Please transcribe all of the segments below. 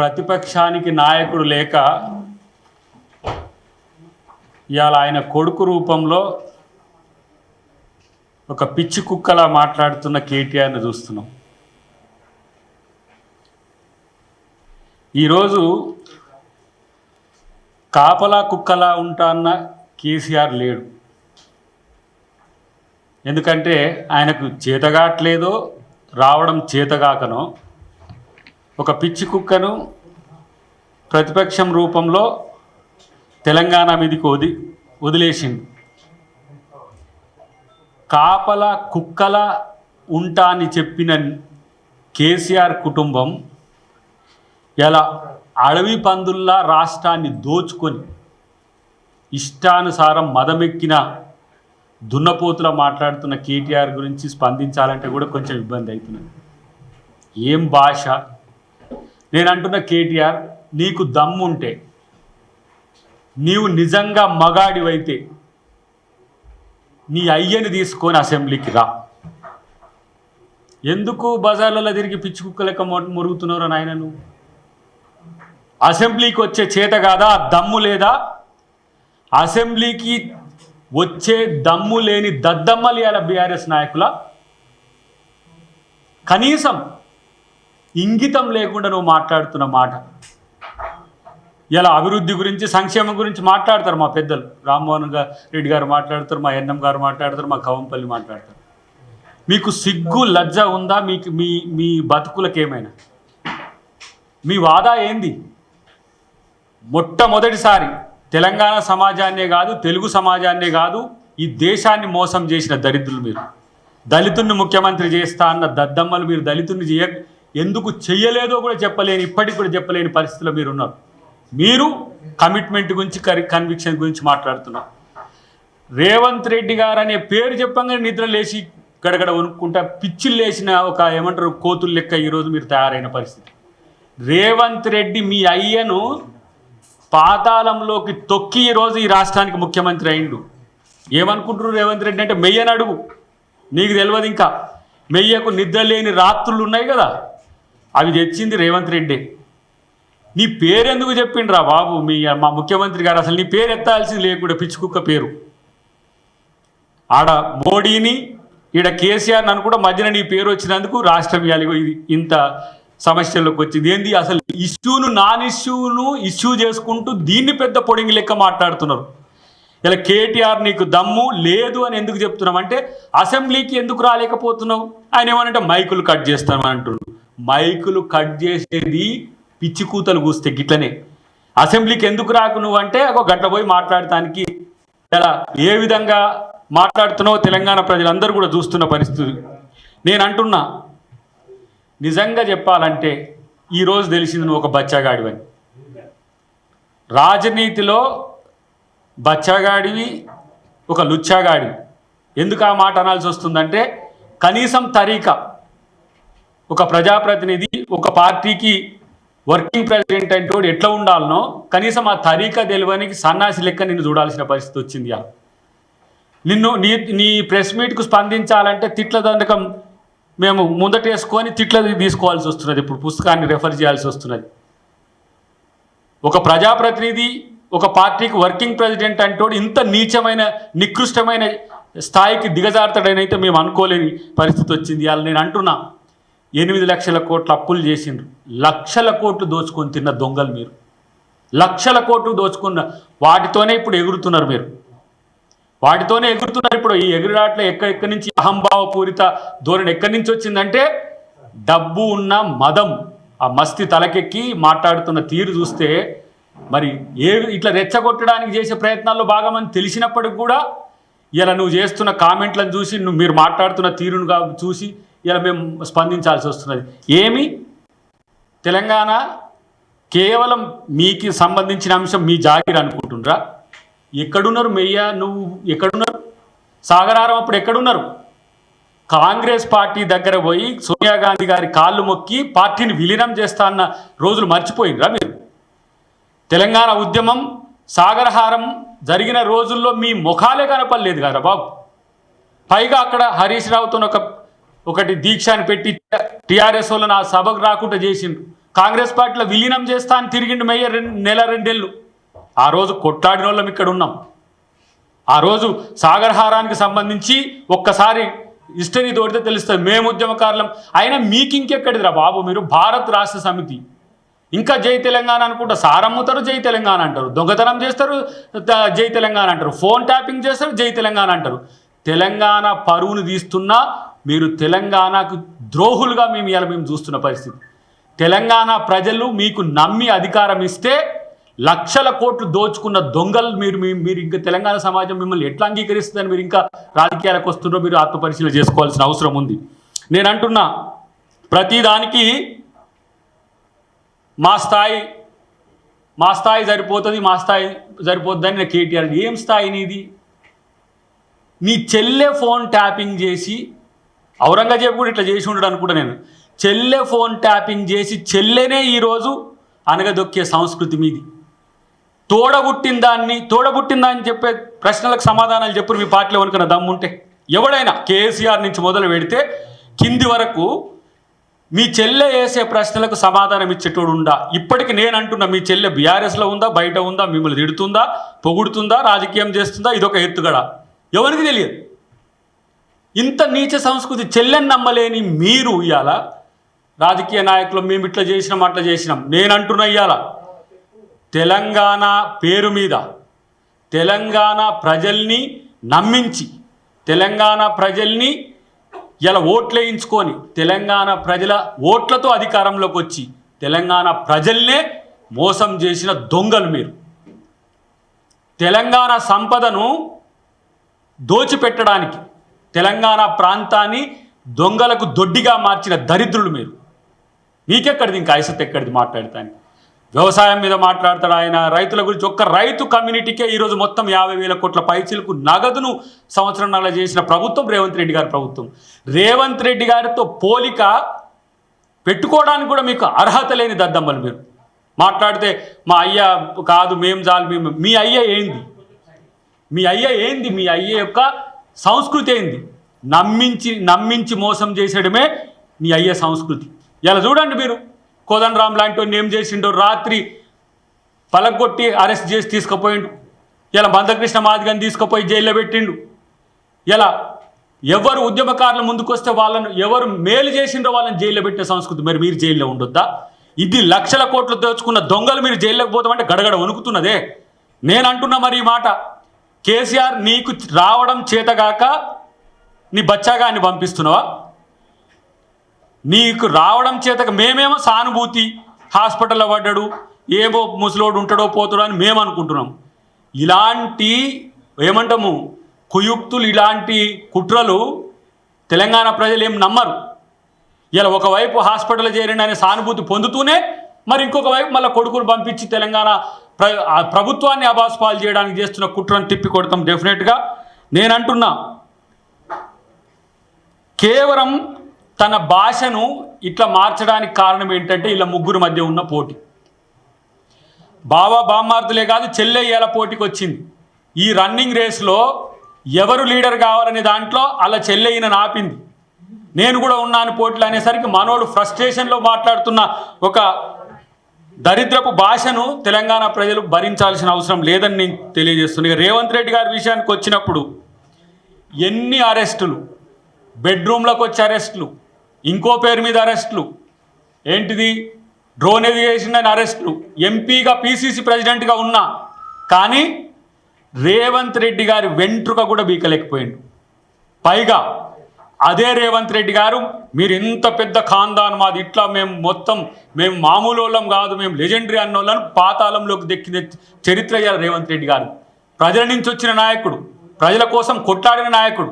ప్రతిపక్షానికి నాయకుడు లేక ఇవాళ ఆయన కొడుకు రూపంలో ఒక పిచ్చి కుక్కలా మాట్లాడుతున్న కేటీఆర్ని చూస్తున్నాం. ఈరోజు కాపలా కుక్కలా ఉంటాన్న కేసీఆర్ లేడు. ఎందుకంటే ఆయనకు చేతగాట్లేదో రావడం చేతగాకనో ఒక పిచ్చి కుక్కను ప్రతిపక్షం రూపంలో తెలంగాణ మీదకి వదిలేసింది. కాపల కుక్కల ఉంటా అని చెప్పిన కేసీఆర్ కుటుంబం ఇలా అడవి పందుల్లా రాష్ట్రాన్ని దోచుకొని ఇష్టానుసారం మదమెక్కిన దున్నపోతులా మాట్లాడుతున్న కేటీఆర్ గురించి స్పందించాలంటే కూడా కొంచెం ఇబ్బంది అవుతున్నది. ఏం భాష! నేను అంటున్న కేటీఆర్, నీకు దమ్ముంటే, నీవు నిజంగా మగాడివైతే నీ అయ్యని తీసుకొని అసెంబ్లీకి రా. ఎందుకు బజార్లలో తిరిగి పిచ్చి కుక్క లెక్క మురుగుతున్నారో నాయన? నువ్వు అసెంబ్లీకి వచ్చే చేత కాదా? దమ్ము లేదా? అసెంబ్లీకి వచ్చే దమ్ము లేని దద్దమ్మలు ఇవాళ బీఆర్ఎస్ నాయకుల కనీసం ఇంగితం లేకుండా నువ్వు మాట్లాడుతున్న మాట. ఇలా అభివృద్ధి గురించి, సంక్షేమం గురించి మాట్లాడతారు మా పెద్దలు. రామ్మోహన్ రెడ్డి గారు మాట్లాడతారు, మా ఎన్ఎం గారు మాట్లాడతారు, మా కవంపల్లి మాట్లాడతారు. మీకు సిగ్గు లజ్జ ఉందా? మీకు మీ బతుకులకేమైనా? మీ వాదా ఏంది? మొట్టమొదటిసారి తెలంగాణ సమాజాన్నే కాదు, తెలుగు సమాజాన్నే కాదు, ఈ దేశాన్ని మోసం చేసిన దరిద్రులు మీరు. దళితుడిని ముఖ్యమంత్రి చేస్తా అన్న దద్దమ్మలు మీరు. దళితుడిని ఎందుకు చెయ్యలేదో కూడా చెప్పలేని, ఇప్పటికి కూడా చెప్పలేని పరిస్థితిలో మీరు ఉన్నారు. మీరు కమిట్మెంట్ గురించి, కన్విక్షన్ గురించి మాట్లాడుతున్నారు. రేవంత్ రెడ్డి గారు అనే పేరు చెప్పంగానే నిద్ర లేచి గడగడ వణుక్కుంటా పిచ్చిలు లేచిన ఒక ఏమంటారు కోతులు లెక్క ఈరోజు మీరు తయారైన పరిస్థితి. రేవంత్ రెడ్డి మీ అయ్యను పాతాళంలోకి తొక్కి ఈరోజు ఈ రాష్ట్రానికి ముఖ్యమంత్రి అయిండు. ఏమనుకుంటున్నారు రేవంత్ రెడ్డి అంటే? మెయ్యని అడుగు, నీకు తెలియదు. ఇంకా మెయ్యకు నిద్ర లేని రాత్రులు ఉన్నాయి కదా, అవి తెచ్చింది రేవంత్ రెడ్డి. నీ పేరెందుకు చెప్పిండ్రా బాబు మా ముఖ్యమంత్రి గారు? అసలు నీ పేరు ఎత్తాల్సింది లేకుండా పిచ్చుకుక్క పేరు. ఆడ మోడీని, ఈడ కేసీఆర్ అని కూడా మధ్యన నీ పేరు వచ్చినందుకు రాష్ట్రం ఇది ఇంత సమస్యల్లోకి వచ్చింది. ఏంది అసలు? ఇష్యూను నాన్ ఇష్యూ చేసుకుంటూ దీన్ని పెద్ద పొడింగి లెక్క మాట్లాడుతున్నారు. ఇలా కేటీఆర్ నీకు దమ్ము లేదు అని ఎందుకు చెప్తున్నాం అంటే, అసెంబ్లీకి ఎందుకు రాలేకపోతున్నావు? ఆయన ఏమనంటే మైకులు కట్ చేస్తామని అంటున్నాడు. మైకులు కట్ చేసేది పిచ్చి కూతలు కూస్తే గిట్లనే. అసెంబ్లీకి ఎందుకు రాకు నువ్వు అంటే, ఒక గంట పోయి మాట్లాడటానికి ఇలా ఏ విధంగా మాట్లాడుతున్నావో తెలంగాణ ప్రజలందరూ కూడా చూస్తున్న పరిస్థితి. నేను అంటున్నా, నిజంగా చెప్పాలంటే ఈరోజు తెలిసింది నువ్వు ఒక బచ్చాగాడివని. రాజనీతిలో బచ్చాగాడివి, ఒక లుచ్చాగాడివి. ఎందుకు ఆ మాట అనాల్సి వస్తుందంటే, కనీసం తరీకా, ఒక ప్రజాప్రతినిధి, ఒక పార్టీకి వర్కింగ్ ప్రెసిడెంట్ అంటే ఎట్లా ఉండాలనో కనీసం ఆ తరీకా తెలియనికి సన్నాసి లెక్క నిన్ను చూడాల్సిన పరిస్థితి వచ్చింది. నీ ప్రెస్ మీట్కు స్పందించాలంటే తిట్ల దండకం మేము ముందటేసుకొని తిట్లది తీసుకోవాల్సి వస్తున్నది. ఇప్పుడు పుస్తకాన్ని రెఫర్ చేయాల్సి వస్తున్నది. ఒక ప్రజాప్రతినిధి, ఒక పార్టీకి వర్కింగ్ ప్రెసిడెంట్ అంటే ఇంత నీచమైన, నికృష్టమైన స్థాయికి దిగజారుతాడనైతే మేము అనుకోలేని పరిస్థితి వచ్చింది. అలా నేను అంటున్నా, 8 లక్షల కోట్ల అప్పులు చేసిండ్రు, లక్షల కోట్లు దోచుకొని తిన్న దొంగలు మీరు. లక్షల కోట్లు దోచుకున్న వాటితోనే ఇప్పుడు ఎగురుతున్నారు మీరు. వాటితోనే ఎగురుతున్నారు ఇప్పుడు. ఈ ఎగురాట్లో ఎక్కడి నుంచి అహంభావపూరిత ధోరణి ఎక్కడి నుంచి వచ్చిందంటే, డబ్బు ఉన్న మదం, ఆ మస్తి తలకెక్కి మాట్లాడుతున్న తీరు చూస్తే మరి ఇట్లా రెచ్చగొట్టడానికి చేసే ప్రయత్నాల్లో భాగమని తెలిసినప్పటికి కూడా ఇలా నువ్వు చేస్తున్న కామెంట్లను చూసి, మీరు మాట్లాడుతున్న తీరును చూసి ఇలా మేము స్పందించాల్సి వస్తున్నది. ఏమి తెలంగాణ కేవలం మీకు సంబంధించిన అంశం, మీ జాగీర్ అనుకుంటుండ్రా? ఎక్కడున్నారు మెయ్య? నువ్వు ఎక్కడున్నారు? సాగరారం అప్పుడు ఎక్కడున్నారు? కాంగ్రెస్ పార్టీ దగ్గర పోయి సోనియా గాంధీ గారి కాళ్ళు మొక్కి పార్టీని విలీనం చేస్తా అన్న రోజులు మర్చిపోయిండ్రా మీరు? తెలంగాణ ఉద్యమం, సాగరహారం జరిగిన రోజుల్లో మీ ముఖాలే కనపడలేదు కదా బాబు. పైగా అక్కడ హరీష్ రావుతో ఒకటి దీక్షని పెట్టి టీఆర్ఎస్ వాళ్ళని ఆ సభకు రాకుండా చేసిండ్రు. కాంగ్రెస్ పార్టీలో విలీనం చేస్తా అని తిరిగిండు మేయర్ నెల రెండేళ్ళు. ఆ రోజు కొట్లాడిన వాళ్ళం ఇక్కడ ఉన్నాం. ఆ రోజు సాగర్ హారానికి సంబంధించి ఒక్కసారి హిస్టరీ తోడితే తెలుస్తుంది. మేము ఉద్యమకారులం. అయినా మీకు ఇంకెక్కడిదిరా బాబు, మీరు భారత్ రాష్ట్ర సమితి, ఇంకా జై తెలంగాణ అనుకుంటా. సారమ్ముతారు జై తెలంగాణ అంటారు, దొంగతనం చేస్తారు జై తెలంగాణ అంటారు, ఫోన్ ట్యాపింగ్ చేస్తారు జై తెలంగాణ అంటారు. తెలంగాణ పరువును తీస్తున్నా మీరు తెలంగాణకు ద్రోహులుగా మేము చూస్తున్న పరిస్థితి. తెలంగాణ ప్రజలు మీకు నమ్మి అధికారం ఇస్తే లక్షల కోట్లు దోచుకున్న దొంగలు మీరు ఇంకా తెలంగాణ సమాజం మిమ్మల్ని ఎట్లా అంగీకరిస్తుందని మీరు ఇంకా రాజకీయాలకు వస్తున్నారో మీరు ఆత్మపరిశీలన చేసుకోవాల్సిన అవసరం ఉంది. నేను అంటున్నా, ప్రతిదానికి మా స్థాయి సరిపోతుంది, మా స్థాయి సరిపోతుందని నేను కేటీఆర్. ఏం స్థాయి నీది? నీ చెల్లె ఫోన్ ట్యాపింగ్ చేసి, ఔరంగజేబు కూడా ఇట్లా చేసి ఉండడు అనుకుంటా నేను. చెల్లె ఫోన్ ట్యాపింగ్ చేసి చెల్లెనే ఈరోజు అనగదొక్కే సంస్కృతి మీది. తోడబుట్టిందని చెప్పే ప్రశ్నలకు సమాధానాలు చెప్పు మీ పార్టీలో వనుకున్న దమ్ముంటే. ఎవడైనా కేసీఆర్ నుంచి మొదలు పెడితే కింది వరకు మీ చెల్లె వేసే ప్రశ్నలకు సమాధానం ఇచ్చేటోడు ఉందా? ఇప్పటికి నేను అంటున్నా, మీ చెల్లె బీఆర్ఎస్లో ఉందా, బయట ఉందా, మిమ్మల్ని తిడుతుందా, పొగుడుతుందా, రాజకీయం చేస్తుందా? ఇదొక ఎత్తుగడ, ఎవరికి తెలియదు. ఇంత నీచ సంస్కృతి చెల్లెని నమ్మలేని మీరు ఇవాళ రాజకీయ నాయకులు మేము ఇట్లా చేసినాం అట్లా చేసినాం. నేను అంటున్నా, ఇవాళ తెలంగాణ పేరు మీద తెలంగాణ ప్రజల్ని నమ్మించి, తెలంగాణ ప్రజల్ని ఇలా ఓట్లేయించుకొని, తెలంగాణ ప్రజల ఓట్లతో అధికారంలోకి వచ్చి తెలంగాణ ప్రజల్నే మోసం చేసిన దొంగలు మీరు. తెలంగాణ సంపదను దోచిపెట్టడానికి తెలంగాణ ప్రాంతాన్ని దొంగలకు దొడ్డిగా మార్చిన దరిద్రులు మీరు. మీకెక్కడిది ఇంకా ఐసత్ ఎక్కడిది మాట్లాడతాను? వ్యవసాయం మీద మాట్లాడతాడు ఆయన. రైతుల గురించి, ఒక్క రైతు కమ్యూనిటీకే ఈరోజు మొత్తం 50,000 కోట్ల పైచీలకు నగదును సంవత్సరంలో చేసిన ప్రభుత్వం రేవంత్ రెడ్డి గారి ప్రభుత్వం. రేవంత్ రెడ్డి గారితో పోలిక పెట్టుకోవడానికి కూడా మీకు అర్హత లేని దద్దమ్మలు మీరు. మాట్లాడితే మా అయ్య కాదు, మేము చాలు, మీ అయ్య ఏంది? మీ అయ్య ఏంది? మీ అయ్య యొక్క సంస్కృతి ఏంది? నమ్మించి మోసం చేసేయడమే నీ అయ్యే సంస్కృతి. ఇలా చూడండి, మీరు కోదండరాం లాంటి వాడిని ఏం చేసిండో, రాత్రి పలగొట్టి అరెస్ట్ చేసి తీసుకుపోయిండు. ఇలా మందకృష్ణ మాదిగని తీసుకుపోయి జైల్లో పెట్టిండు. ఇలా ఎవరు ఉద్యమకారుల ముందుకు వస్తే వాళ్ళను, ఎవరు మేలు చేసిండో వాళ్ళని జైల్లో పెట్టే సంస్కృతి. మరి మీరు జైల్లో ఉండొద్దా? ఇది లక్షల కోట్లు దోచుకున్న దొంగలు మీరు జైల్లోకి పోతామంటే గడగడ వణుకుతున్నదే. నేను అంటున్నా మరి ఈ మాట, కేసీఆర్ నీకు రావడం చేతగాక నీ బచ్చాగాన్ని పంపిస్తున్నావా? నీకు రావడం చేతగా మేమేమో సానుభూతి, హాస్పిటల్లో పడ్డాడు, ఏమో ముసలోడు ఉంటాడో పోతాడో అని మేము అనుకుంటున్నాం. ఇలాంటి ఏమంటాము కుయుక్తులు, ఇలాంటి కుట్రలు తెలంగాణ ప్రజలు ఏం నమ్మరు. ఇలా ఒకవైపు హాస్పిటల్లో చేరిన అనే సానుభూతి పొందుతూనే మరి ఇంకొక వైపు మళ్ళీ కొడుకులు పంపించి తెలంగాణ ప్రభుత్వాన్ని అబాస్పాలు చేయడానికి చేస్తున్న కుట్రను తిప్పి కొడతాం డెఫినెట్గా. నేను అంటున్నా, కేవలం తన భాషను ఇట్లా మార్చడానికి కారణం ఏంటంటే ఇలా ముగ్గురు మధ్య ఉన్న పోటీ. బామ్మార్దులే కాదు, చెల్లె ఇలా పోటీకి వచ్చింది. ఈ రన్నింగ్ రేస్లో ఎవరు లీడర్ కావాలనే దాంట్లో అలా చెల్లెయ్యన ఆపింది. నేను కూడా ఉన్నాను పోటీలు అనేసరికి మనోడు ఫ్రస్ట్రేషన్లో మాట్లాడుతున్న ఒక దరిద్రపు భాషను తెలంగాణ ప్రజలు భరించాల్సిన అవసరం లేదని నేను తెలియజేస్తున్నాను. రేవంత్ రెడ్డి గారి విషయానికి వచ్చినప్పుడు ఎన్ని అరెస్టులు, బెడ్రూమ్లకు వచ్చి అరెస్టులు, ఇంకో పేరు మీద అరెస్టులు, ఏంటిది డ్రోన్ ఎవియేషన్ అని అరెస్టులు, ఎంపీగా పీసీసీ ప్రెసిడెంట్గా ఉన్నా కానీ రేవంత్ రెడ్డి గారి వెంట్రుక కూడా బీకలేకపోయిండు. పైగా అదే రేవంత్ రెడ్డి గారు, మీరు ఎంత పెద్ద ఖాందాన్ మాది, ఇట్లా మేము మామూలు వాళ్ళం కాదు, మేము లెజెండరీ అన్నోళ్ళను పాతాళంలోకి దక్కిన చరిత్ర అయ్యారు రేవంత్ రెడ్డి గారు. ప్రజల నుంచి వచ్చిన నాయకుడు, ప్రజల కోసం కొట్లాడిన నాయకుడు,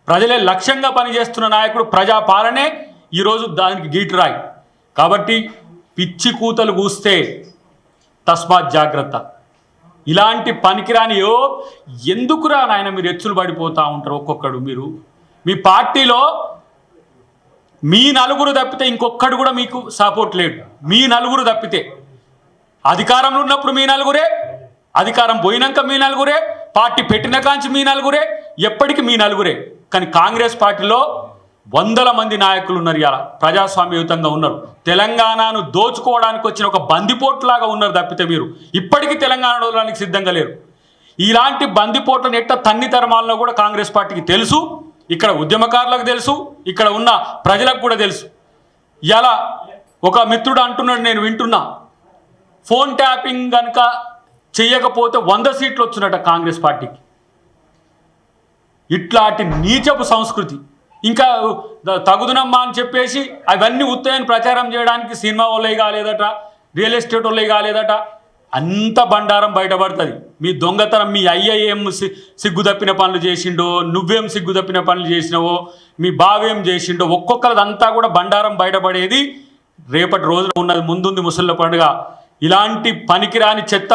ప్రజలే లక్ష్యంగా పనిచేస్తున్న నాయకుడు, ప్రజాపాలనే ఈరోజు దానికి గీటురాయి. కాబట్టి పిచ్చి కూతలు కూస్తే తస్మాత్ జాగ్రత్త. ఇలాంటి పనికిరాని ఎందుకురా నాయన మీరు ఎచ్చులు పడిపోతూ ఉంటారు ఒక్కొక్కడు. మీరు మీ పార్టీలో మీ నలుగురు తప్పితే ఇంకొక్కడు కూడా మీకు సపోర్ట్ లేడు. మీ నలుగురు తప్పితే అధికారంలో ఉన్నప్పుడు మీ నలుగురే, అధికారం పోయినాక మీ నలుగురే, పార్టీ పెట్టిన కాంచి మీ నలుగురే, ఎప్పటికీ మీ నలుగురే. కానీ కాంగ్రెస్ పార్టీలో వందల మంది నాయకులు ఉన్నారు, ఇలా ప్రజాస్వామ్యయుతంగా ఉన్నారు. తెలంగాణను దోచుకోవడానికి వచ్చిన ఒక బందిపోట్లాగా ఉన్నారు తప్పితే మీరు ఇప్పటికీ తెలంగాణ వదలడానికి సిద్ధంగా లేరు. ఇలాంటి బందిపోట్లను ఎట్ట తన్ని తరమాలలో కూడా కాంగ్రెస్ పార్టీకి తెలుసు, ఇక్కడ ఉద్యమకారులకు తెలుసు, ఇక్కడ ఉన్న ప్రజలకు కూడా తెలుసు. ఇలా ఒక మిత్రుడు అంటున్నాడు, నేను వింటున్నా, ఫోన్ ట్యాపింగ్ కనుక చెయ్యకపోతే 100 సీట్లు వచ్చినట్ట కాంగ్రెస్ పార్టీకి. ఇట్లాంటి నీచపు సంస్కృతి. ఇంకా తగుదునమ్మా అని చెప్పేసి అవన్నీ ఉత్తయని ప్రచారం చేయడానికి సినిమా వాళ్ళే కాలేదట, రియల్ ఎస్టేట్ వాళ్ళే కాలేదట, అంత బండారం బయటపడుతుంది. మీ దొంగతనం, మీ అయ్యేం సిగ్గు తప్పిన పనులు చేసిండో, నువ్వేం సిగ్గు తప్పిన పనులు చేసినావో, మీ బావేం చేసిండో, ఒక్కొక్కరిదంతా కూడా బండారం బయటపడేది రేపటి రోజున ఉన్నది. ముందుంది ముసళ్ళ పండుగ. ఇలాంటి పనికిరాని చెత్త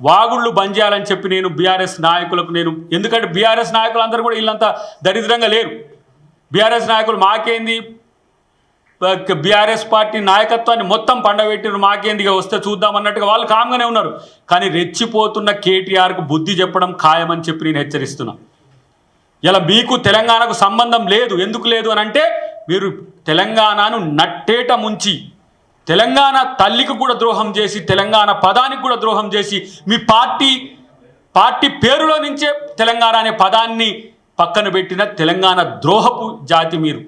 వాగుళ్ళు బంద్ చేయాలని చెప్పి నేను బీఆర్ఎస్ నాయకులకు ఎందుకంటే బీఆర్ఎస్ నాయకులు అందరూ కూడా వీళ్ళంతా దరిద్రంగా లేరు. బీఆర్ఎస్ నాయకులు మాకేంది, బీఆర్ఎస్ పార్టీ నాయకత్వాన్ని మొత్తం పండబెట్టిన మాకేందిగా వస్తే చూద్దాం అన్నట్టుగా వాళ్ళు కామ్గానే ఉన్నారు. కానీ రెచ్చిపోతున్న కేటీఆర్కు బుద్ధి చెప్పడం ఖాయమని చెప్పి నేను హెచ్చరిస్తున్నా. ఇలా మీకు తెలంగాణకు సంబంధం లేదు. ఎందుకు లేదు అని అంటే మీరు తెలంగాణను నట్టేట ముంచి, తెలంగాణ తల్లికి కూడా ద్రోహం చేసి, తెలంగాణ పదానికి కూడా ద్రోహం చేసి, మీ పార్టీ పేరులో నుంచే తెలంగాణ అనే పదాన్ని పక్కన పెట్టిన తెలంగాణ ద్రోహపు జాతి మీరు.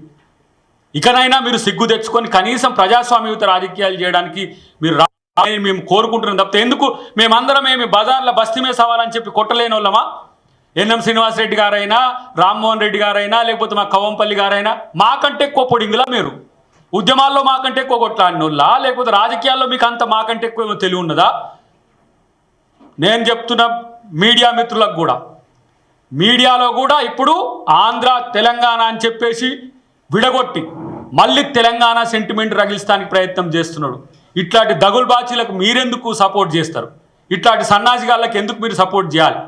ఇకనైనా మీరు సిగ్గు తెచ్చుకొని కనీసం ప్రజాస్వామ్యయుత రాజకీయాలు చేయడానికి మీరు మేము కోరుకుంటున్నాం తప్పితే ఎందుకు మేమందరం ఏమి బజార్ల బస్తీమే సవాలని చెప్పి కొట్టలేని వాళ్ళమా? ఎన్ఎం శ్రీనివాసరెడ్డి గారైనా, రామ్మోహన్ రెడ్డి గారైనా, లేకపోతే మా కవంపల్లి గారైనా మాకంటే ఎక్కువ పొడింగులా మీరు? ఉద్యమాల్లో మాకంటే ఎక్కువ కొట్లాడినోళ్ళా? లేకపోతే రాజకీయాల్లో మీకు అంత మాకంటే ఎక్కువ తెలివి ఉన్నదా? నేను చెప్తున్న మీడియా మిత్రులకు కూడా, మీడియాలో కూడా ఇప్పుడు ఆంధ్ర తెలంగాణ అని చెప్పేసి విడగొట్టి మళ్ళీ తెలంగాణ సెంటిమెంట్ రగిలిస్తానికి ప్రయత్నం చేస్తున్నాడు. ఇట్లాంటి దగుల్బాచీలకు మీరెందుకు సపోర్ట్ చేస్తారు? ఇట్లాంటి సన్నాసిగాళ్ళకి ఎందుకు మీరు సపోర్ట్ చేయాలి?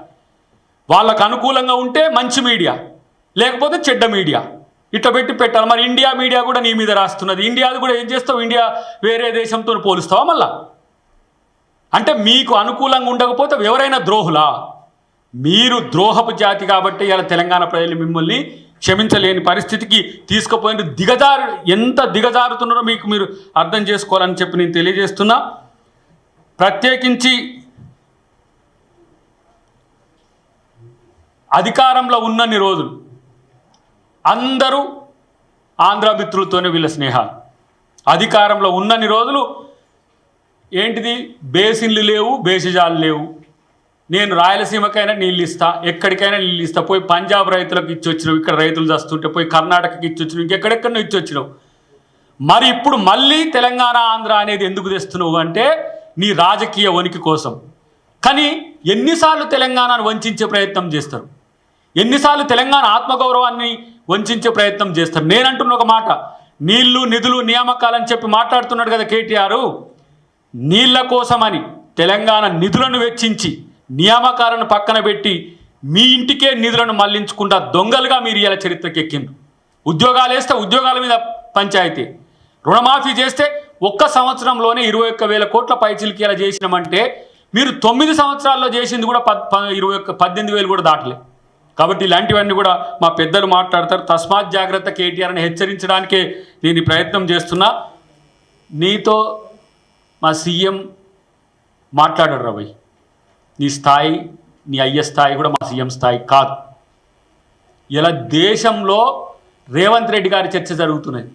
వాళ్ళకు అనుకూలంగా ఉంటే మంచి మీడియా, లేకపోతే చెడ్డ మీడియా, ఇట్లా పెట్టాలి. మరి ఇండియా మీడియా కూడా నీ మీద రాస్తున్నది. ఇండియాది కూడా ఏం చేస్తావు? ఇండియా వేరే దేశంతో పోలుస్తావా మళ్ళా? అంటే మీకు అనుకూలంగా ఉండకపోతే ఎవరైనా ద్రోహులా? మీరు ద్రోహపు జాతి కాబట్టి ఇలా తెలంగాణ ప్రజలు మిమ్మల్ని క్షమించలేని పరిస్థితికి తీసుకుపోయిన ఎంత దిగజారుతున్నారో మీరు అర్థం చేసుకోవాలని చెప్పి నేను తెలియజేస్తున్నా. ప్రత్యేకించి అధికారంలో ఉన్నన్ని రోజులు అందరూ ఆంధ్ర మిత్రులతోనే వీళ్ళ స్నేహాలు. అధికారంలో ఉన్నన్ని రోజులు ఏంటిది, బేసిన్లు లేవు, బేసిజాలు లేవు. నేను రాయలసీమకైనా నీళ్ళు ఇస్తా, ఎక్కడికైనా నీళ్ళు ఇస్తా. పోయి పంజాబ్ రైతులకు ఇచ్చి వచ్చినావు, ఇక్కడ రైతులు చస్తుంటే పోయి కర్ణాటకకి ఇచ్చి వచ్చినావు, ఇంకెక్కడెక్కడో ఇచ్చి వచ్చినావు. మరి ఇప్పుడు మళ్ళీ తెలంగాణ ఆంధ్ర అనేది ఎందుకు తెస్తున్నావు అంటే నీ రాజకీయ ఉనికి కోసం. కానీ ఎన్నిసార్లు తెలంగాణను వంచే ప్రయత్నం చేస్తారు? ఎన్నిసార్లు తెలంగాణ ఆత్మగౌరవాన్ని వంచే ప్రయత్నం చేస్తారు? నేనంటున్న ఒక మాట, నీళ్లు నిధులు నియామకాలని చెప్పి మాట్లాడుతున్నాడు కదా కేటీఆర్. నీళ్ల కోసమని తెలంగాణ నిధులను వెచ్చించి నియామకాలను పక్కన పెట్టి మీ ఇంటికే నిధులను మళ్లించుకుంటా దొంగలుగా మీరు ఇలా చరిత్రకి ఎక్కిండ్రు. ఉద్యోగాలు వేస్తే ఉద్యోగాల మీద పంచాయతీ, రుణమాఫీ చేస్తే ఒక్క సంవత్సరంలోనే 21,000 కోట్ల పైచిలకి ఇలా చేసినామంటే మీరు 9 సంవత్సరాల్లో చేసింది కూడా 18,000 కూడా దాటలే. కాబట్టి ఇలాంటివన్నీ కూడా మా పెద్దలు మాట్లాడతారు. తస్మాత్ జాగ్రత్త కేటీఆర్ని హెచ్చరించడానికే నేను ఈ ప్రయత్నం చేస్తున్నా. నీతో మా సీఎం మాట్లాడారు రవి. నీ స్థాయి, నీ అయ్యే స్థాయి కూడా మా సీఎం స్థాయి కాదు. ఇలా దేశంలో రేవంత్ రెడ్డి గారి చర్చ జరుగుతున్నది.